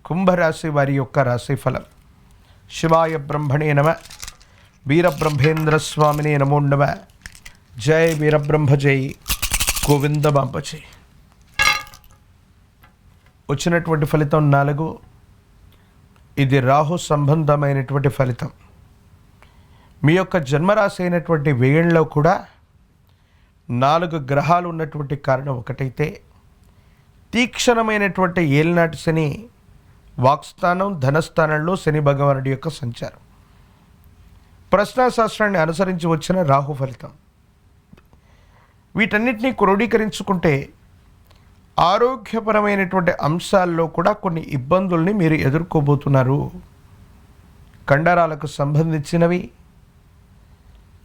కుంభరాశి వారి యొక్క రాశిఫలం. శివాయ బ్రహ్మణే నమ. వీరబ్రహ్మేంద్ర స్వామినే నమో నమ. జై వీరబ్రహ్మ జై గోవిందబాంబ జై. వచ్చినటువంటి ఫలితం 4. ఇది రాహు సంబంధమైనటువంటి ఫలితం. మీ యొక్క జన్మరాశి అయినటువంటి వ్యయంలో కూడా 4 గ్రహాలు ఉన్నటువంటి కారణం ఒకటైతే, తీక్షణమైనటువంటి ఏలినాటి శని వాక్స్థానం ధనస్థానంలో శని భగవానుడి యొక్క సంచారం, ప్రశ్నాశాస్త్రాన్ని అనుసరించి వచ్చిన రాహు ఫలితం. వీటన్నిటినీ క్రోడీకరించుకుంటే ఆరోగ్యపరమైనటువంటి అంశాల్లో కూడా కొన్ని ఇబ్బందుల్ని మీరు ఎదుర్కోబోతున్నారు. కండరాలకు సంబంధించినవి,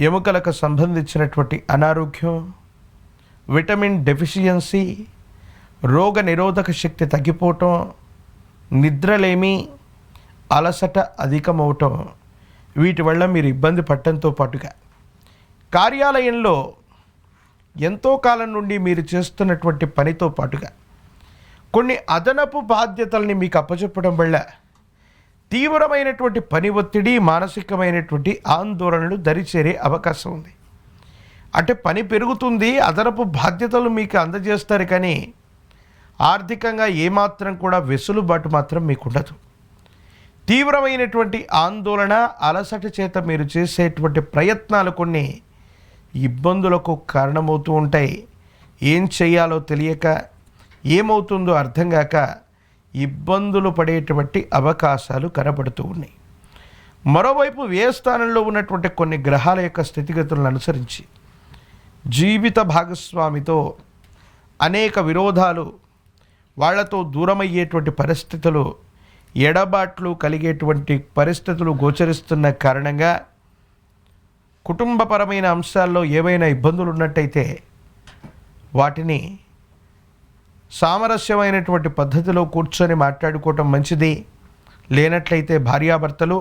ఎముకలకు సంబంధించినటువంటి అనారోగ్యం, విటమిన్ డెఫిషియన్సీ, రోగ నిరోధక శక్తి తగ్గిపోవటం, నిద్రలేమి, అలసట అధికమవటం, వీటి వల్ల మీరు ఇబ్బంది పడటంతో పాటుగా కార్యాలయంలో ఎంతో కాలం నుండి మీరు చేస్తున్నటువంటి పనితో పాటుగా కొన్ని అదనపు బాధ్యతల్ని మీకు అప్పచెప్పడం వల్ల తీవ్రమైనటువంటి పని ఒత్తిడి, మానసికమైనటువంటి ఆందోళనలు దరిచేరే అవకాశం ఉంది. అంటే పని పెరుగుతుంది, అదనపు బాధ్యతలు మీకు అందజేస్తారు, కానీ ఆర్థికంగా ఏమాత్రం కూడా వెసులుబాటు మాత్రం మీకు ఉండదు. తీవ్రమైనటువంటి ఆందోళన, అలసట చేత మీరు చేసేటువంటి ప్రయత్నాలు కొన్ని ఇబ్బందులకు కారణమవుతూ ఉంటాయి. ఏం చేయాలో తెలియక, ఏమవుతుందో అర్థం కాక ఇబ్బందులు పడేటువంటి అవకాశాలు కనబడుతూ ఉన్నాయి. మరోవైపు వ్యయ స్థానంలో ఉన్నటువంటి కొన్ని గ్రహాల యొక్క స్థితిగతులను అనుసరించి జీవిత భాగస్వామితో అనేక విరోధాలు, వాళ్లతో దూరమయ్యేటువంటి పరిస్థితులు, ఎడబాట్లు కలిగేటువంటి పరిస్థితులు గోచరిస్తున్న కారణంగా కుటుంబపరమైన అంశాల్లో ఏవైనా ఇబ్బందులు ఉన్నట్టయితే వాటిని సామరస్యమైనటువంటి పద్ధతిలో కూర్చొని మాట్లాడుకోవటం మంచిది. లేనట్లయితే భార్యాభర్తలు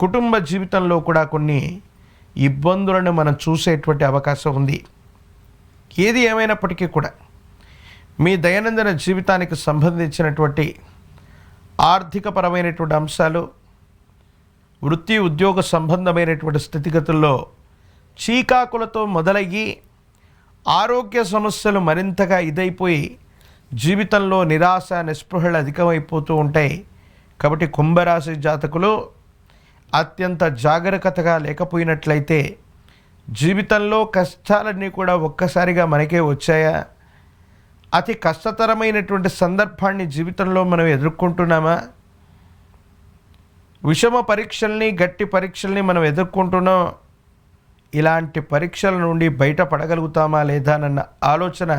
కుటుంబ జీవితంలో కూడా కొన్ని ఇబ్బందులను మనం చూసేటువంటి అవకాశం ఉంది. ఏది ఏమైనప్పటికీ కూడా మీ దైనందిన జీవితానికి సంబంధించినటువంటి ఆర్థికపరమైనటువంటి అంశాలు, వృత్తి ఉద్యోగ సంబంధమైనటువంటి స్థితిగతుల్లో చీకాకులతో మొదలయ్యి ఆరోగ్య సమస్యలు మరింతగా ఇదైపోయి జీవితంలో నిరాశ నిస్పృహలు అధికమైపోతూ ఉంటాయి. కాబట్టి కుంభరాశి జాతకులు అత్యంత జాగరూకతగా లేకపోయినట్లయితే జీవితంలో కష్టాలన్నీ కూడా ఒక్కసారిగా మనకే వచ్చాయా? అతి కష్టతరమైనటువంటి సందర్భాన్ని జీవితంలో మనం ఎదుర్కొంటున్నామా? విషమ పరీక్షల్ని, గట్టి పరీక్షల్ని మనం ఎదుర్కొంటున్నాం. ఇలాంటి పరీక్షల నుండి బయటపడగలుగుతామా లేదా అన్న ఆలోచన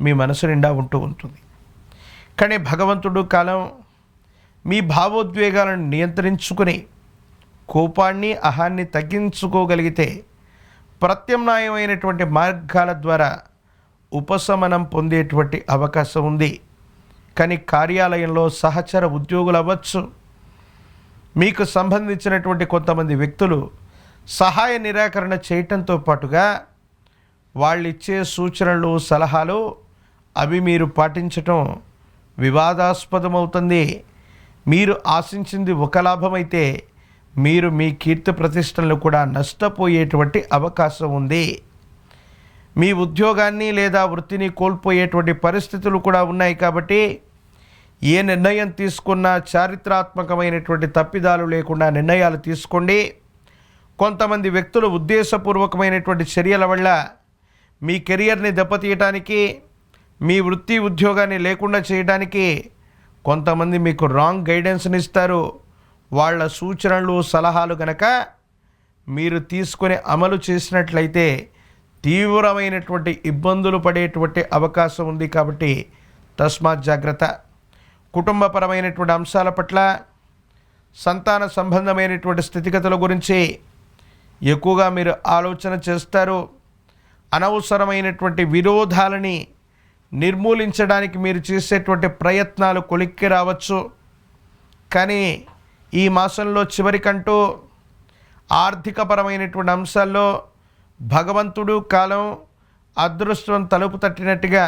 మీ మనసు నిండా ఉంటూ ఉంటుంది. కానీ భగవంతుడు కాలం మీ భావోద్వేగాలను నియంత్రించుకుని కోపాన్ని, అహాన్ని తగ్గించుకోగలిగితే ప్రత్యామ్నాయమైనటువంటి మార్గాల ద్వారా ఉపశమనం పొందేటువంటి అవకాశం ఉంది. కానీ కార్యాలయంలో సహచర ఉద్యోగులు అవ్వచ్చు, మీకు సంబంధించినటువంటి కొంతమంది వ్యక్తులు సహాయ నిరాకరణ చేయటంతో పాటుగా వాళ్ళు ఇచ్చే సూచనలు, సలహాలు అవి మీరు పాటించటం వివాదాస్పదమవుతుంది. మీరు ఆశించింది ఒక లాభమైతే మీరు మీ కీర్తి ప్రతిష్టలను కూడా నష్టపోయేటువంటి అవకాశం ఉంది. మీ ఉద్యోగాన్ని లేదా వృత్తిని కోల్పోయేటువంటి పరిస్థితులు కూడా ఉన్నాయి. కాబట్టి ఏ నిర్ణయం తీసుకున్నా చారిత్రాత్మకమైనటువంటి తప్పిదాలు లేకుండా నిర్ణయాలు తీసుకోండి. కొంతమంది వ్యక్తులు ఉద్దేశపూర్వకమైనటువంటి చర్యల వల్ల మీ కెరియర్ని దెబ్బతీయటానికి, మీ వృత్తి ఉద్యోగాన్ని లేకుండా చేయడానికి కొంతమంది మీకు రాంగ్ గైడెన్స్ని ఇస్తారు. వాళ్ళ సూచనలు, సలహాలు కనుక మీరు తీసుకొని అమలు చేసినట్లయితే తీవ్రమైనటువంటి ఇబ్బందులు పడేటువంటి అవకాశం ఉంది. కాబట్టి తస్మాత్ జాగ్రత్త. కుటుంబపరమైనటువంటి అంశాల పట్ల, సంతాన సంబంధమైనటువంటి స్థితిగతుల గురించి ఎక్కువగా మీరు ఆలోచన చేస్తారు. అనవసరమైనటువంటి విరోధాలని నిర్మూలించడానికి మీరు చేసేటువంటి ప్రయత్నాలు కొలిక్కి రావచ్చు. కానీ ఈ మాసంలో చివరికంటూ ఆర్థికపరమైనటువంటి అంశాల్లో భగవంతుడు కాలం అదృష్టం తలుపు తట్టినట్టుగా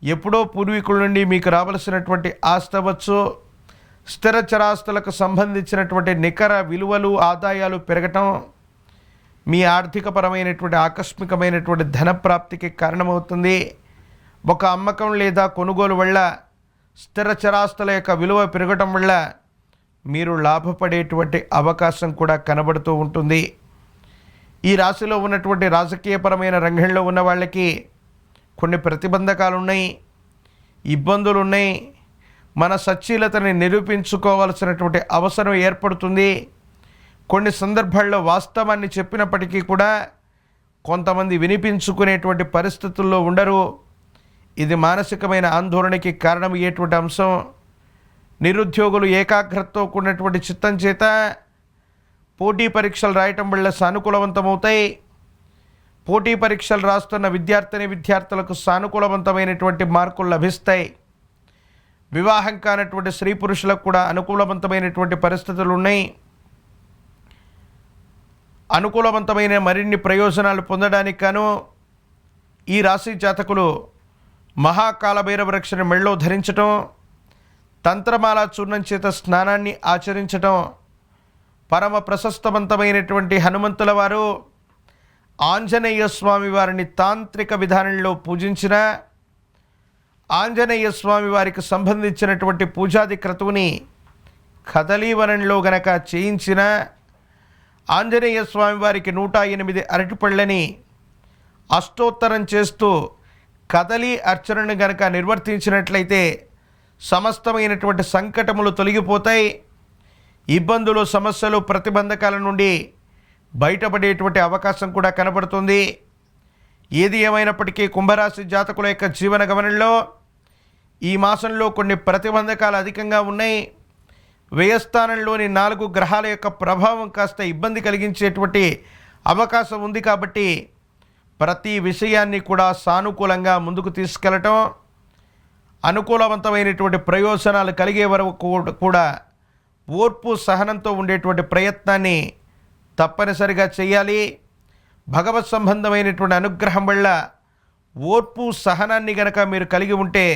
ఎప్పుడో పూర్వీకుల నుండి మీకు రావలసినటువంటి ఆస్తి అవ్వచ్చు, స్థిర చరాస్తులకు సంబంధించినటువంటి నికర విలువలు ఆదాయాలు పెరగటం మీ ఆర్థికపరమైనటువంటి ఆకస్మికమైనటువంటి ధనప్రాప్తికి కారణమవుతుంది. ఒక అమ్మకం లేదా కొనుగోలు వల్ల స్థిర చరాస్తుల యొక్క విలువ పెరగటం వల్ల మీరు లాభపడేటువంటి అవకాశం కూడా కనబడుతూ ఉంటుంది. ఈ రాశిలో ఉన్నటువంటి రాజకీయపరమైన రంగంలో ఉన్న వాళ్ళకి కొన్ని ప్రతిబంధకాలు ఉన్నాయి, ఇబ్బందులు ఉన్నాయి. మన సచ్చీలతని నిరూపించుకోవాల్సినటువంటి అవసరం ఏర్పడుతుంది. కొన్ని సందర్భాల్లో వాస్తవాన్ని చెప్పినప్పటికీ కూడా కొంతమంది వినిపించుకునేటువంటి పరిస్థితుల్లో ఉండరు. ఇది మానసికమైన ఆందోళనకి కారణమయ్యేటువంటి అంశం. నిరుద్యోగులు ఏకాగ్రతతో కూడినటువంటి చిత్తం చేత పోటీ పరీక్షలు రాయటం వల్ల సానుకూలవంతమవుతాయి. పోటీ పరీక్షలు రాస్తున్న విద్యార్థులకు సానుకూలవంతమైనటువంటి మార్కులు లభిస్తాయి. వివాహం కానటువంటి స్త్రీ పురుషులకు కూడా అనుకూలవంతమైనటువంటి పరిస్థితులు ఉన్నాయి. అనుకూలవంతమైన మరిన్ని ప్రయోజనాలు పొందడానికి గాను ఈ రాశి జాతకులు మహాకాలభైరవ వృక్షాన్ని మెళ్ళో ధరించటం, తంత్రమాల చూర్ణం చేత స్నానాన్ని ఆచరించటం, పరమ ప్రశస్తవంతమైనటువంటి హనుమంతుల వారు ఆంజనేయ స్వామి వారిని తాంత్రిక విధానంలో పూజించిన ఆంజనేయ స్వామి వారికి సంబంధించినటువంటి పూజాది క్రతువుని కదలీవనంలో గనక చేయించిన ఆంజనేయ స్వామి వారికి 108 అరటిపళ్ళని అష్టోత్తరం చేస్తూ కదలి అర్చనను గనక నిర్వర్తించినట్లయితే సమస్తమైనటువంటి సంకటములు తొలగిపోతాయి. ఇబ్బందులు, సమస్యలు, ప్రతిబంధకాల నుండి బయటపడేటువంటి అవకాశం కూడా కనబడుతుంది. ఏది ఏమైనప్పటికీ కుంభరాశి జాతకుల యొక్క జీవన గమనంలో ఈ మాసంలో కొన్ని ప్రతిబంధకాలు అధికంగా ఉన్నాయి. వ్యయస్థానంలోని 4 గ్రహాల యొక్క ప్రభావం కాస్త ఇబ్బంది కలిగించేటువంటి అవకాశం ఉంది. కాబట్టి ప్రతి విషయాన్ని కూడా సానుకూలంగా ముందుకు తీసుకెళ్ళటం, అనుకూలవంతమైనటువంటి ప్రయోజనాలు కలిగే వరకు కూడా ఓర్పు సహనంతో ఉండేటువంటి ప్రయత్నాన్ని తప్పనిసరిగా చేయాలి. భగవత్ సంబంధమైనటువంటి అనుగ్రహం వల్ల ఓర్పు సహనాన్ని గనక మీరు కలిగి ఉంటే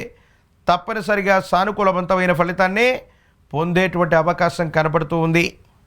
తప్పనిసరిగా సానుకూలవంతమైన ఫలితాన్ని పొందేటువంటి అవకాశం కనబడుతూ ఉంది.